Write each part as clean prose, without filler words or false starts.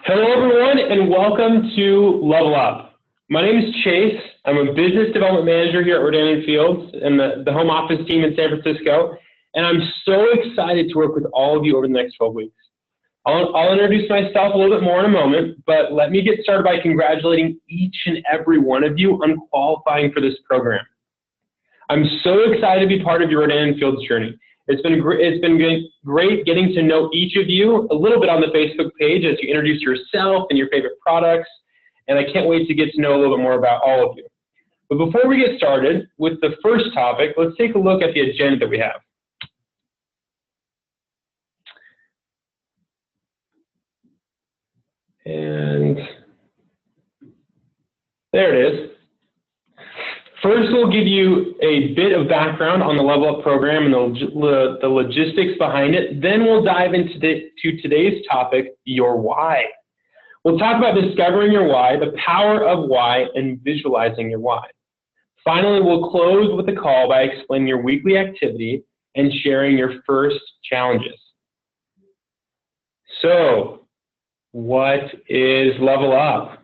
Hello everyone and welcome to Level Up. My name is Chase. I'm a business development manager here at Rodan & Fields and the home office team in San Francisco, and I'm so excited to work with all of you over the next 12 weeks. I'll introduce myself a little bit more in a moment, but let me get started by congratulating each and every one of you on qualifying for this program. I'm so excited to be part of your Rodan & Fields journey. It's been great getting to know each of you a little bit on the Facebook page as you introduce yourself and your favorite products, and I can't wait to get to know a little bit more about all of you. But before we get started with the first topic, let's take a look at the agenda that we have. And there it is. First, we'll give you a bit of background on the Level Up program and the logistics behind it. Then we'll dive into today's topic, your why. We'll talk about discovering your why, the power of why, and visualizing your why. Finally, we'll close with a call by explaining your weekly activity and sharing your first challenges. So, what is Level Up?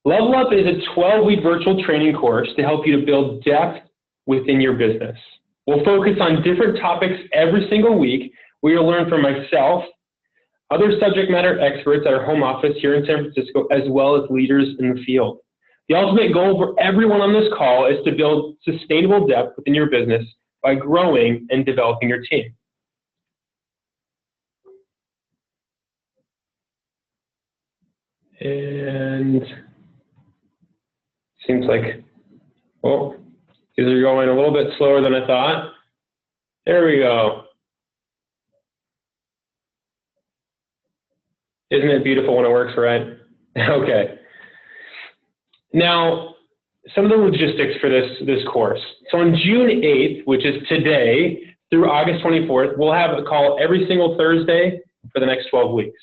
Level Up is a 12-week virtual training course to help you to build depth within your business. We'll focus on different topics every single week where you'll learn from myself, other subject matter experts at our home office here in San Francisco, as well as leaders in the field. The ultimate goal for everyone on this call is to build sustainable depth within your business by growing and developing your team. And seems like, oh, these are going a little bit slower than I thought. There we go. Isn't it beautiful when it works right? Okay. Now, some of the logistics for this course. So on June 8th, which is today, through August 24th, we'll have a call every single Thursday for the next 12 weeks.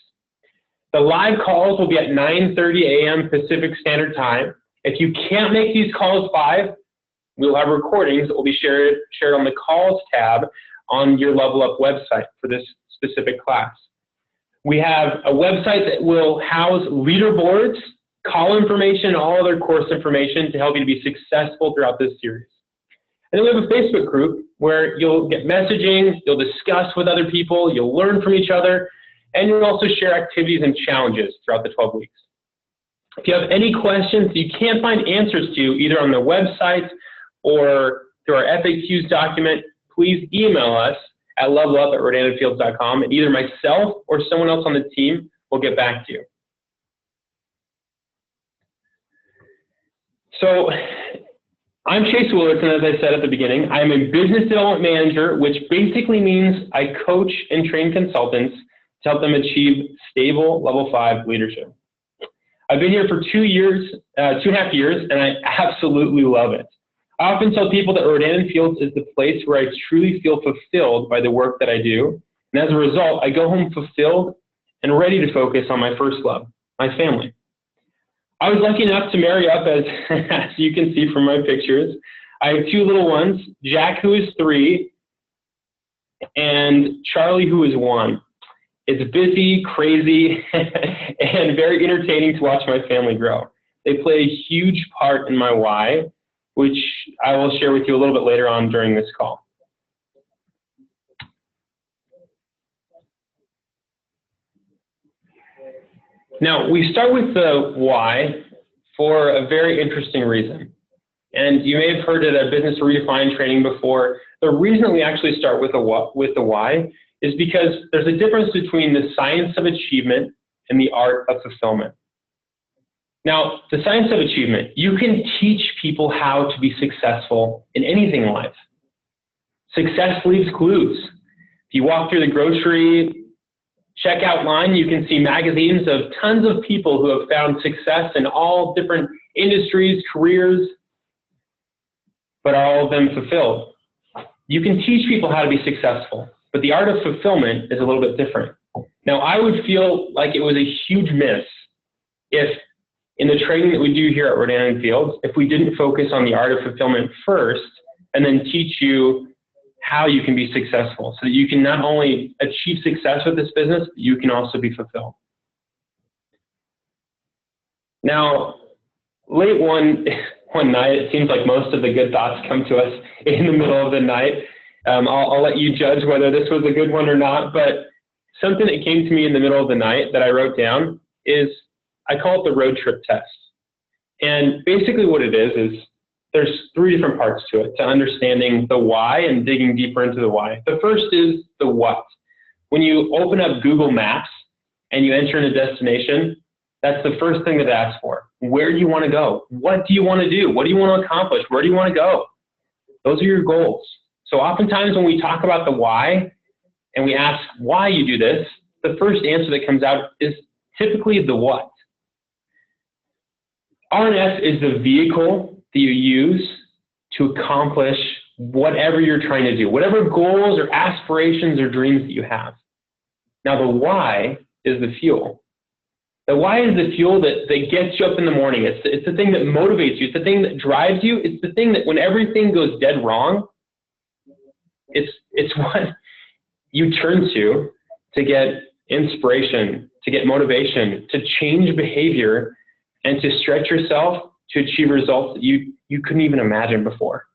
The live calls will be at 9:30 a.m. Pacific Standard Time. If you can't make these calls live, we'll have recordings that will be shared on the calls tab on your Level Up website for this specific class. We have a website that will house leaderboards, call information, and all other course information to help you to be successful throughout this series. And then we have a Facebook group where you'll get messaging, you'll discuss with other people, you'll learn from each other, and you'll also share activities and challenges throughout the 12 weeks. If you have any questions you can't find answers to, either on the website or through our FAQs document, please email us at levelup@rodanandfields.com, and either myself or someone else on the team will get back to you. So, I'm Chase Willerton, as I said at the beginning. I'm a business development manager, which basically means I coach and train consultants to help them achieve stable level 5 leadership. I've been here for 2.5 years, and I absolutely love it. I often tell people that Rodan & Fields is the place where I truly feel fulfilled by the work that I do. And as a result, I go home fulfilled and ready to focus on my first love, my family. I was lucky enough to marry up, as you can see from my pictures. I have 2 little ones, Jack, who is 3, and Charlie, who is 1. It's busy, crazy, and very entertaining to watch my family grow. They play a huge part in my why, which I will share with you a little bit later on during this call. Now, we start with the why for a very interesting reason. And you may have heard it at Business Redefined training before. The reason that we actually start with the why is because there's a difference between the science of achievement and the art of fulfillment. Now, the science of achievement, you can teach people how to be successful in anything in life. Success leaves clues. If you walk through the grocery checkout line, you can see magazines of tons of people who have found success in all different industries, careers, but are all of them fulfilled? You can teach people how to be successful, but the art of fulfillment is a little bit different. Now, I would feel like it was a huge miss if in the training that we do here at Rodan & Fields, if we didn't focus on the art of fulfillment first and then teach you how you can be successful so that you can not only achieve success with this business, but you can also be fulfilled. Now, late one night, it seems like most of the good thoughts come to us in the middle of the night. I'll let you judge whether this was a good one or not, but something that came to me in the middle of the night that I wrote down is, I call it the road trip test. And basically what it is there's three different parts to it, to understanding the why and digging deeper into the why. The first is the what. When you open up Google Maps and you enter in a destination, that's the first thing that it asks for. Where do you want to go? What do you want to do? What do you want to accomplish? Where do you want to go? Those are your goals. So oftentimes when we talk about the why and we ask why you do this, the first answer that comes out is typically the what. RNS is the vehicle that you use to accomplish whatever you're trying to do, whatever goals or aspirations or dreams that you have. Now the why is the fuel. The why is the fuel that gets you up in the morning. It's the thing that motivates you. It's the thing that drives you. It's the thing that when everything goes dead wrong, it's what you turn to get inspiration, to get motivation, to change behavior, and to stretch yourself to achieve results that you couldn't even imagine before.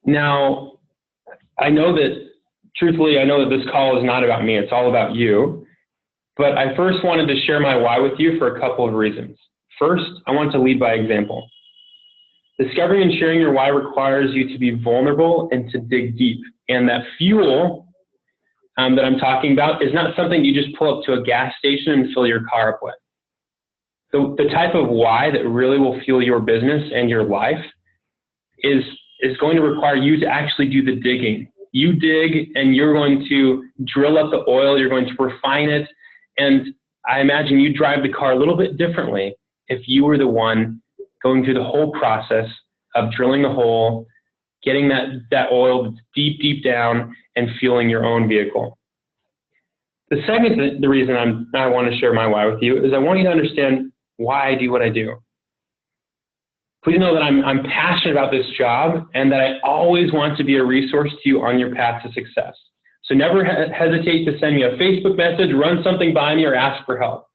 Now, truthfully, I know that this call is not about me. It's all about you. But I first wanted to share my why with you for a couple of reasons. First, I want to lead by example. Discovering and sharing your why requires you to be vulnerable and to dig deep. And that fuel that I'm talking about is not something you just pull up to a gas station and fill your car up with. The type of why that really will fuel your business and your life is going to require you to actually do the digging. You dig and you're going to drill up the oil, you're going to refine it, and I imagine you drive the car a little bit differently if you were the one going through the whole process of drilling the hole, getting that oil that's deep down, and fueling your own vehicle. The reason I want to share my why with you is I want you to understand why I do what I do. Please know that I'm passionate about this job and that I always want to be a resource to you on your path to success. So never hesitate to send me a Facebook message, run something by me, or ask for help.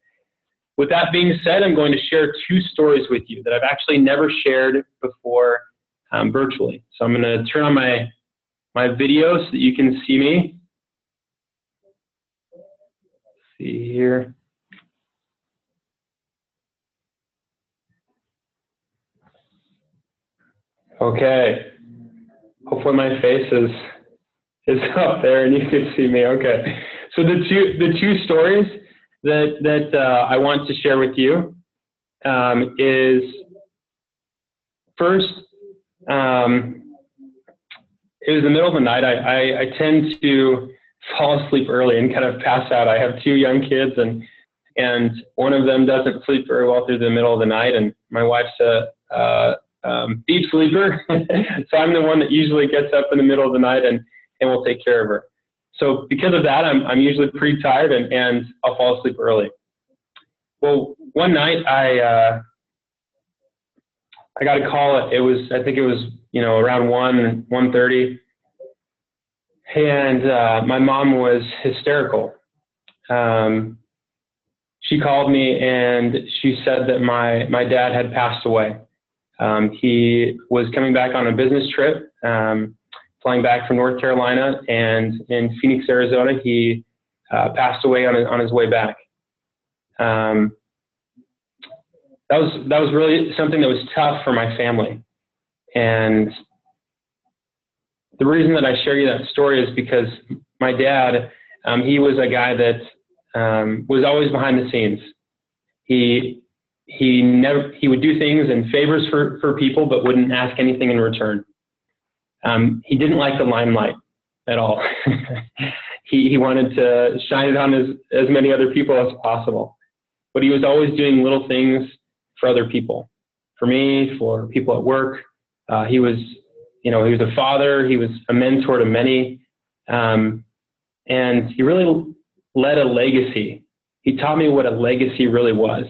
With that being said, I'm going to share two stories with you that I've actually never shared before virtually. So I'm going to turn on my video so that you can see me. Let's see here. Okay. Hopefully my face is up there and you can see me. Okay. So the two stories that I want to share with you is first, it was the middle of the night. I tend to fall asleep early and kind of pass out. I have two young kids and one of them doesn't sleep very well through the middle of the night, and my wife's a deep sleeper. So I'm the one that usually gets up in the middle of the night and will take care of her. So because of that, I'm usually pretty tired and I'll fall asleep early. Well, one night I got a call. I think it was around 1:30, and my mom was hysterical. She called me and she said that my dad had passed away. He was coming back on a business trip, flying back from North Carolina, and in Phoenix, Arizona, he passed away on his way back. That was really something that was tough for my family. And the reason that I share you that story is because my dad, he was a guy that was always behind the scenes. He would do things and favors for people, but wouldn't ask anything in return. He didn't like the limelight at all. He wanted to shine it on as many other people as possible. But he was always doing little things for other people, for me, for people at work. He was a father. He was a mentor to many, and he really led a legacy. He taught me what a legacy really was.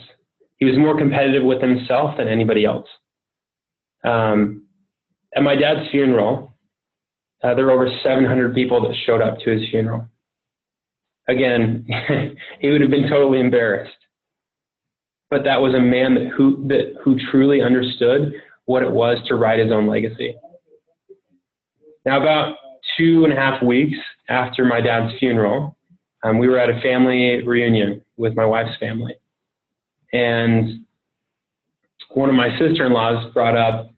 He was more competitive with himself than anybody else. At my dad's funeral, there were over 700 people that showed up to his funeral. again, he would have been totally embarrassed. But that was a man who truly understood what it was to write his own legacy. Now, about 2.5 weeks after my dad's funeral, we were at a family reunion with my wife's family. And one of my sister-in-laws brought up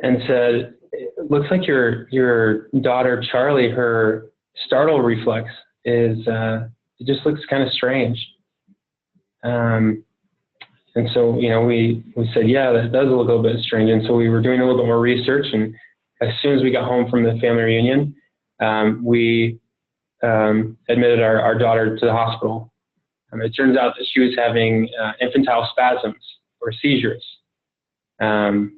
and said, "It looks like your daughter, Charlie, her startle reflex is, it just looks kind of strange." And so, we said, "Yeah, that does look a little bit strange." And so we were doing a little bit more research, and as soon as we got home from the family reunion, we admitted our daughter to the hospital. It turns out that she was having infantile spasms or seizures. And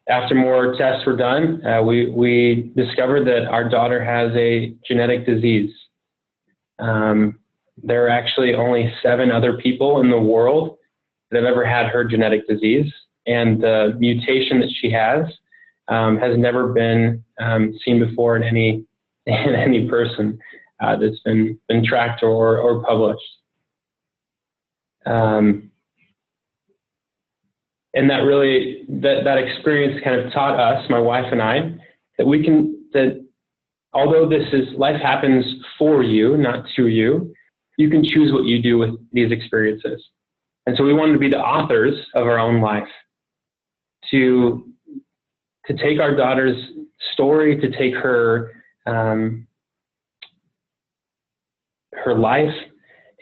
after more tests were done, we discovered that our daughter has a genetic disease. There are actually only 7 other people in the world that have ever had her genetic disease, and the mutation that she has never been seen before in any person that's been tracked or published. And that really, that experience kind of taught us, my wife and I, that although life happens for you, not to you, you can choose what you do with these experiences. And so we wanted to be the authors of our own life, to take our daughter's story, to take her life,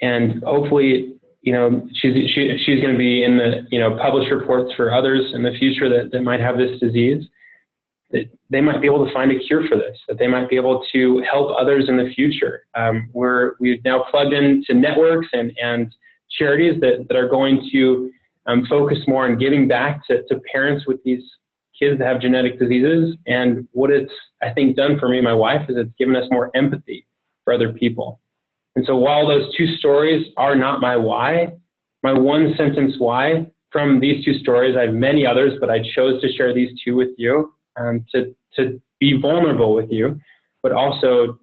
and hopefully, she's going to be in the published reports for others in the future that might have this disease, that they might be able to find a cure for this, that they might be able to help others in the future. We've now plugged into networks and charities that are going to focus more on giving back to parents with these kids that have genetic diseases. And what it's, I think, done for me and my wife is it's given us more empathy for other people. And so while those 2 stories are not my why, my one sentence why from these 2 stories, I have many others, but I chose to share these 2 with you, to be vulnerable with you, but also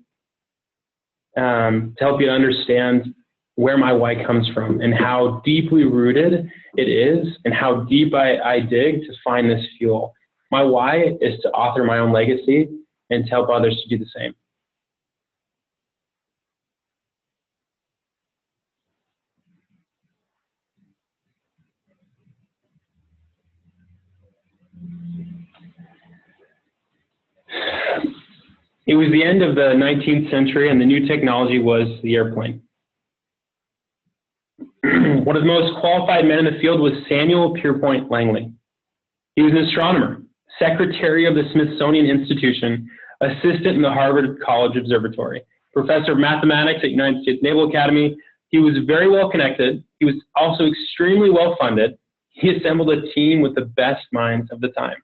to help you to understand where my why comes from and how deeply rooted it is and how deep I dig to find this fuel. My why is to author my own legacy and to help others to do the same. It was the end of the 19th century, and the new technology was the airplane. One of the most qualified men in the field was Samuel Pierpont Langley. He was an astronomer, secretary of the Smithsonian Institution, assistant in the Harvard College Observatory, professor of mathematics at United States Naval Academy. He was very well connected. He was also extremely well funded. He assembled a team with the best minds of the time.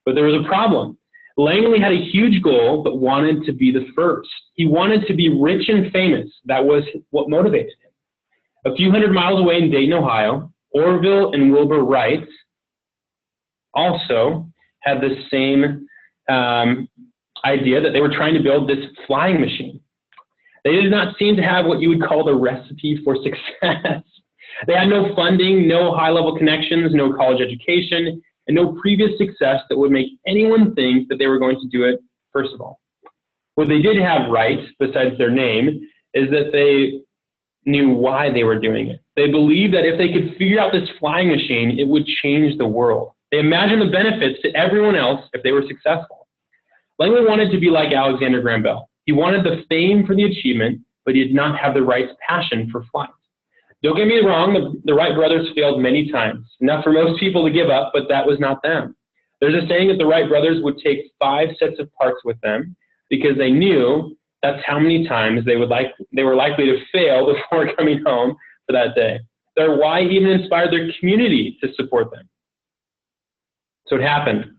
But there was a problem. Langley had a huge goal, but wanted to be the first. He wanted to be rich and famous. That was what motivated him. A few hundred miles away in Dayton, Ohio, Orville and Wilbur Wright also had the same idea that they were trying to build this flying machine. They did not seem to have what you would call the recipe for success. They had no funding, no high-level connections, no college education, and no previous success that would make anyone think that they were going to do it, first of all. What they did have right, besides their name, is that they knew why they were doing it. They believed that if they could figure out this flying machine, it would change the world. They imagined the benefits to everyone else if they were successful. Langley wanted to be like Alexander Graham Bell. He wanted the fame for the achievement, but he did not have the right passion for flight. Don't get me wrong, the Wright brothers failed many times. Enough for most people to give up, but that was not them. There's a saying that the Wright brothers would take 5 sets of parts with them because they knew that's how many times they were likely to fail before coming home for that day. Their why even inspired their community to support them. So it happened.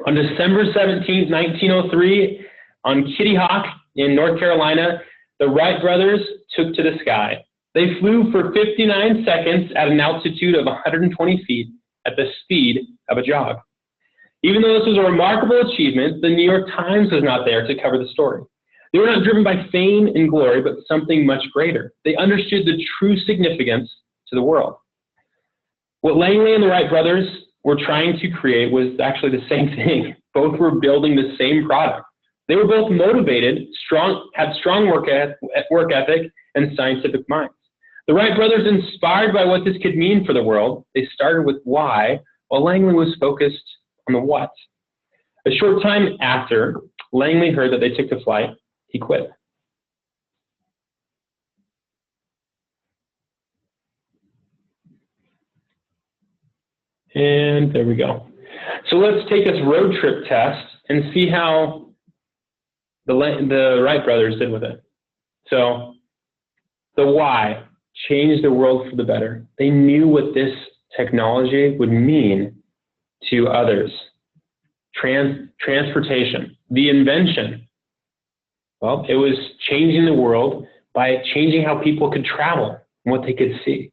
On December 17, 1903, on Kitty Hawk in North Carolina, the Wright brothers took to the sky. They flew for 59 seconds at an altitude of 120 feet at the speed of a jog. Even though this was a remarkable achievement, the New York Times was not there to cover the story. They were not driven by fame and glory, but something much greater. They understood the true significance to the world. What Langley and the Wright brothers were trying to create was actually the same thing. Both were building the same product. They were both motivated, had strong work ethic, and scientific minds. The Wright brothers, inspired by what this could mean for the world, they started with why, while Langley was focused on the what. A short time after Langley heard that they took to flight, he quit. And there we go. So let's take this road trip test and see how the Wright brothers did with it. So the why, change the world for the better. They knew what this technology would mean to others. Transportation, the invention. Well, it was changing the world by changing how people could travel and what they could see.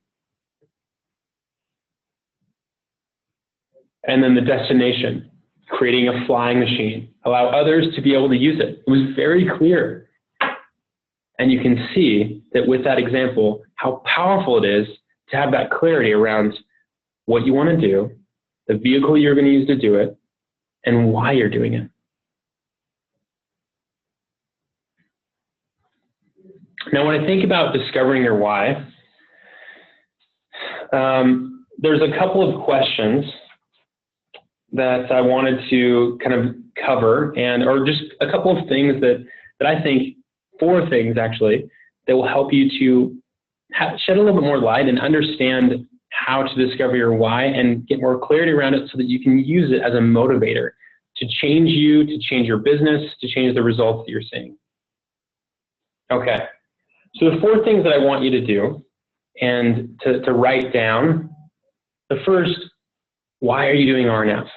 And then the destination, creating a flying machine, allow others to be able to use it. It was very clear. And you can see that with that example, how powerful it is to have that clarity around what you want to do, the vehicle you're going to use to do it, and why you're doing it. Now, when I think about discovering your why, there's a couple of questions that I wanted to kind of cover, or just a couple of things that I think, 4 things actually, that will help you to shed a little bit more light and understand how to discover your why and get more clarity around it so that you can use it as a motivator to change you, to change your business, to change the results that you're seeing. Okay, so the 4 things that I want you to do and to write down. The first, why are you doing RNF?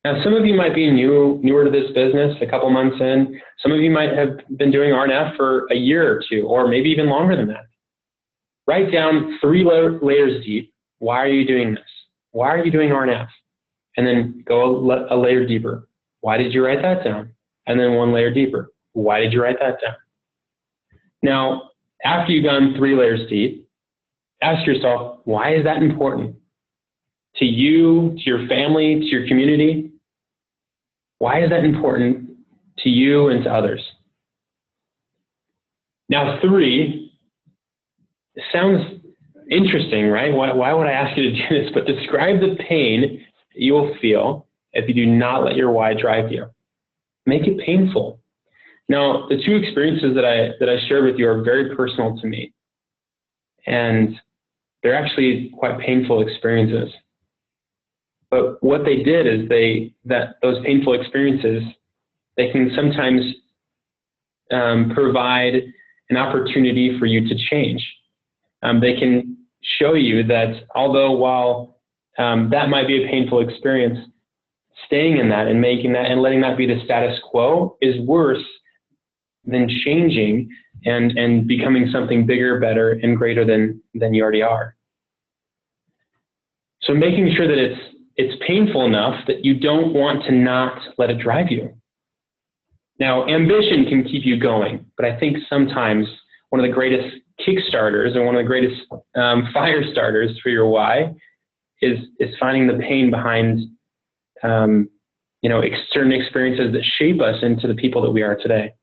Now, some of you might be newer to this business, a couple months in. Some of you might have been doing RNF for a year or 2, or maybe even longer than that. Write down 3 layers deep. Why are you doing this? Why are you doing RNF? And then go a layer deeper. Why did you write that down? And then 1 layer deeper. Why did you write that down? Now, after you've gone 3 layers deep, ask yourself, why is that important? To you, to your family, to your community? Why is that important to you and to others? Now, 3, it sounds interesting, right? Why would I ask you to do this? But describe the pain that you will feel if you do not let your why drive you. Make it painful. Now, the 2 experiences that I shared with you are very personal to me. And they're actually quite painful experiences. But what they did is those painful experiences, they can sometimes provide an opportunity for you to change. They can show you that although while that might be a painful experience, staying in that and making that and letting that be the status quo is worse than changing and becoming something bigger, better, and greater than you already are. So making sure that it's painful enough that you don't want to not let it drive you. Now, ambition can keep you going, but I think sometimes one of the greatest kickstarters and one of the greatest fire starters for your why is finding the pain behind certain experiences that shape us into the people that we are today.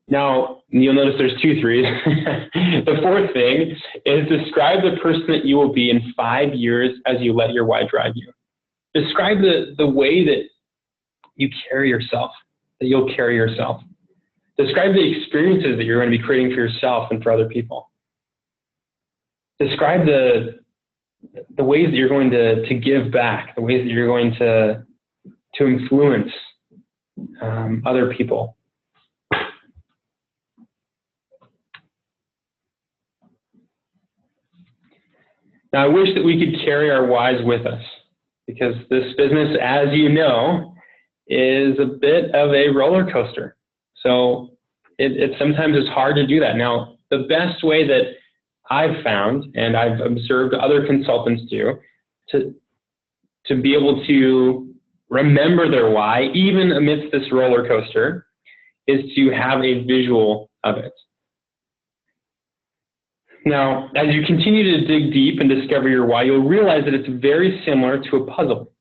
Now, you'll notice there's 2 threes. The 4th thing is describe the person that you will be in 5 years as you let your why drive you. Describe the way that you carry yourself, that you'll carry yourself. Describe the experiences that you're going to be creating for yourself and for other people. Describe the ways that you're going to give back, the ways that you're going to influence other people. Now, I wish that we could carry our whys with us, because this business, as you know, is a bit of a roller coaster. So it sometimes is hard to do that. Now, the best way that I've found, and I've observed other consultants do, to be able to remember their why, even amidst this roller coaster, is to have a visual of it. Now, as you continue to dig deep and discover your why, you'll realize that it's very similar to a puzzle.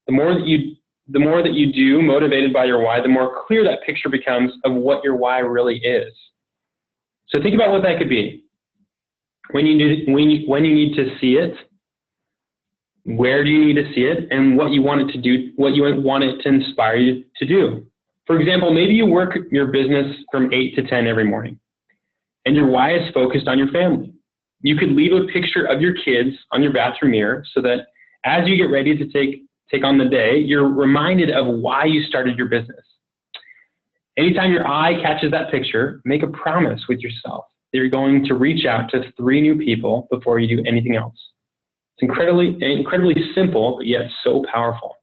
The more that you do, motivated by your why, the more clear that picture becomes of what your why really is. So think about what that could be. When you need to see it, where do you need to see it, and what you want it to do, what you want it to inspire you to do. For example, maybe you work your business from 8 to 10 every morning, and your why is focused on your family. You could leave a picture of your kids on your bathroom mirror so that as you get ready to take on the day, you're reminded of why you started your business. Anytime your eye catches that picture, make a promise with yourself that you're going to reach out to 3 new people before you do anything else. It's incredibly simple, but yet so powerful.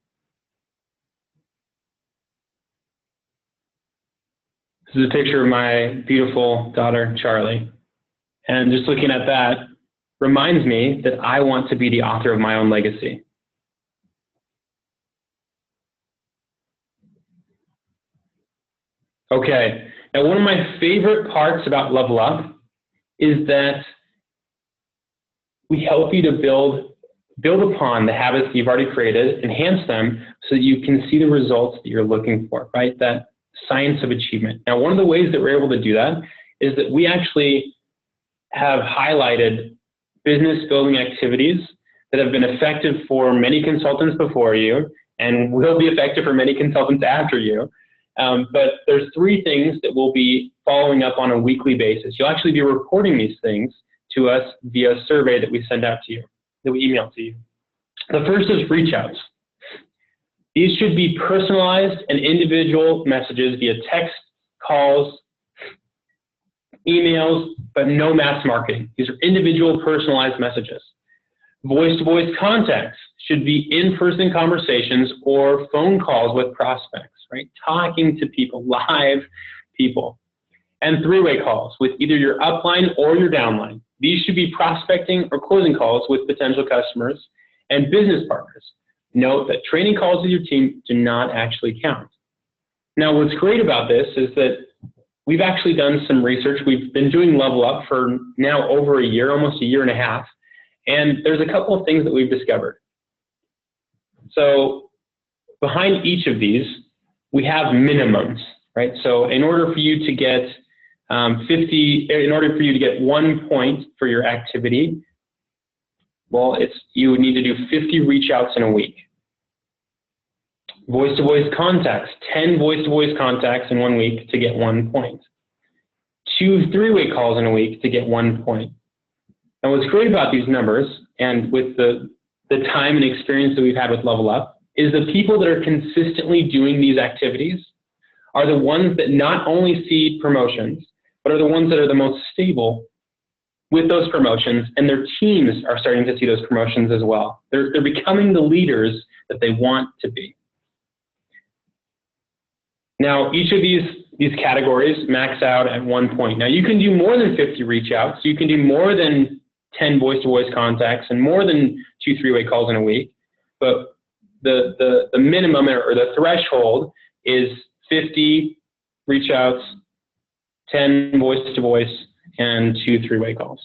This is a picture of my beautiful daughter, Charlie. And just looking at that reminds me that I want to be the author of my own legacy. Okay, now one of my favorite parts about Level Up is that we help you to build upon the habits that you've already created, enhance them so that you can see the results that you're looking for, right? That science of achievement. Now, one of the ways that we're able to do that is that we actually have highlighted business building activities that have been effective for many consultants before you and will be effective for many consultants after you. But there's 3 things that we'll be following up on a weekly basis. You'll actually be reporting these things to us via a survey that we send out to you, that we email to you. The first is reach outs. These should be personalized and individual messages via text, calls, emails, but no mass marketing. These are individual personalized messages. Voice-to-voice contacts should be in-person conversations or phone calls with prospects, right? Talking to people, live people. And 3-way calls with either your upline or your downline. These should be prospecting or closing calls with potential customers and business partners. Note that training calls with your team do not actually count. Now, what's great about this is that we've actually done some research. We've been doing Level Up for now over a year, almost a year and a half. And there's a couple of things that we've discovered. So behind each of these, we have minimums, right? So in order for you to get 1 point for your activity, well, you would need to do 50 reach outs in a week. Voice-to-voice contacts, 10 voice-to-voice contacts in 1 week to get 1 point. 2 3-way calls in a week to get 1 point. And what's great about these numbers, and with the time and experience that we've had with Level Up, is the people that are consistently doing these activities are the ones that not only see promotions, but are the ones that are the most stable with those promotions, and their teams are starting to see those promotions as well. They're becoming the leaders that they want to be. Now, each of these categories max out at 1 point. Now, you can do more than 50 reach outs. You can do more than 10 voice-to-voice contacts and more than 2 3-way calls in a week. But the minimum or the threshold is 50 reach outs, 10 voice-to-voice, and 2 3-way calls.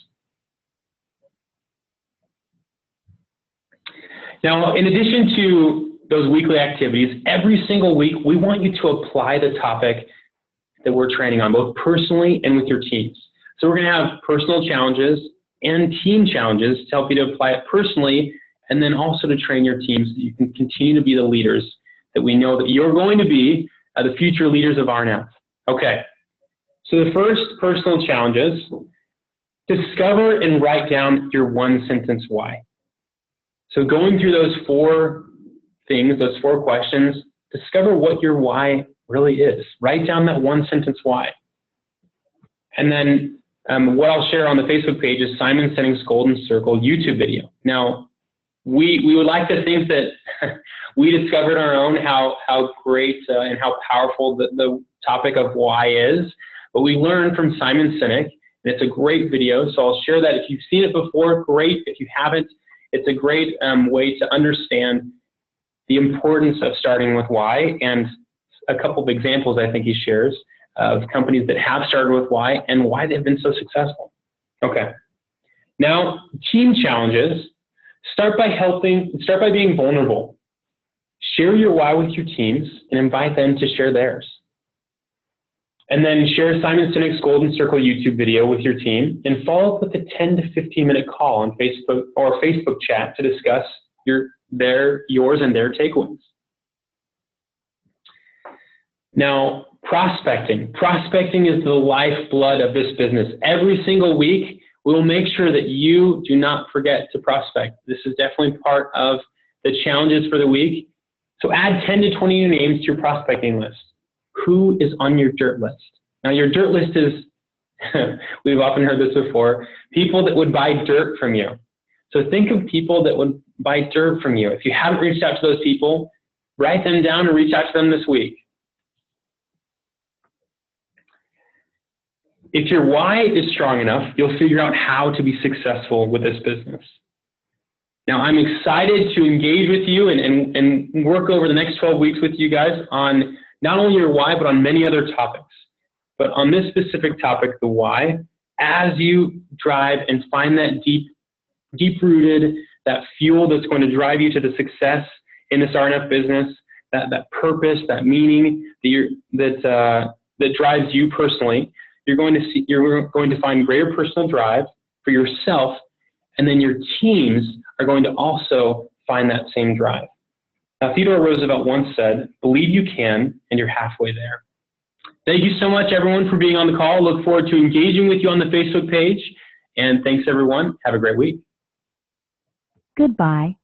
Now, in addition to those weekly activities, every single week, we want you to apply the topic that we're training on, both personally and with your teams. So we're going to have personal challenges and team challenges to help you to apply it personally, and then also to train your teams so that you can continue to be the leaders that we know that you're going to be, the future leaders of RNF. Okay, so the first personal challenges, discover and write down your 1-sentence why. So going through those 4 things, those 4 questions, discover what your why really is. Write down that 1-sentence why. And then what I'll share on the Facebook page is Simon Sinek's Golden Circle YouTube video. Now, we would like to think that we discovered on our own how great and how powerful the topic of why is, but we learned from Simon Sinek, and it's a great video, so I'll share that. If you've seen it before, great. If you haven't, it's a great way to understand the importance of starting with why, and a couple of examples I think he shares of companies that have started with why and why they've been so successful. Okay. Now, team challenges. Start by being vulnerable. Share your why with your teams and invite them to share theirs. And then share Simon Sinek's Golden Circle YouTube video with your team and follow up with a 10 to 15-minute call on Facebook or Facebook chat to discuss yours and their takeaways. Now, prospecting. Prospecting is the lifeblood of this business. Every single week, we will make sure that you do not forget to prospect. This is definitely part of the challenges for the week. So add 10 to 20 new names to your prospecting list. Who is on your dirt list? Now, your dirt list is, we've often heard this before, people that would buy dirt from you. So think of people that would buy dirt from you. If you haven't reached out to those people, write them down and reach out to them this week. If your why is strong enough, you'll figure out how to be successful with this business. Now, I'm excited to engage with you and work over the next 12 weeks with you guys on not only your why, but on many other topics. But on this specific topic, the why, as you drive and find that deep-rooted, that fuel that's going to drive you to the success in this RNF business, that purpose, that meaning that drives you personally, you're going to find greater personal drive for yourself, and then your teams are going to also find that same drive. Now, Theodore Roosevelt once said, "Believe you can, and you're halfway there." Thank you so much, everyone, for being on the call. Look forward to engaging with you on the Facebook page. And thanks, everyone. Have a great week. Goodbye.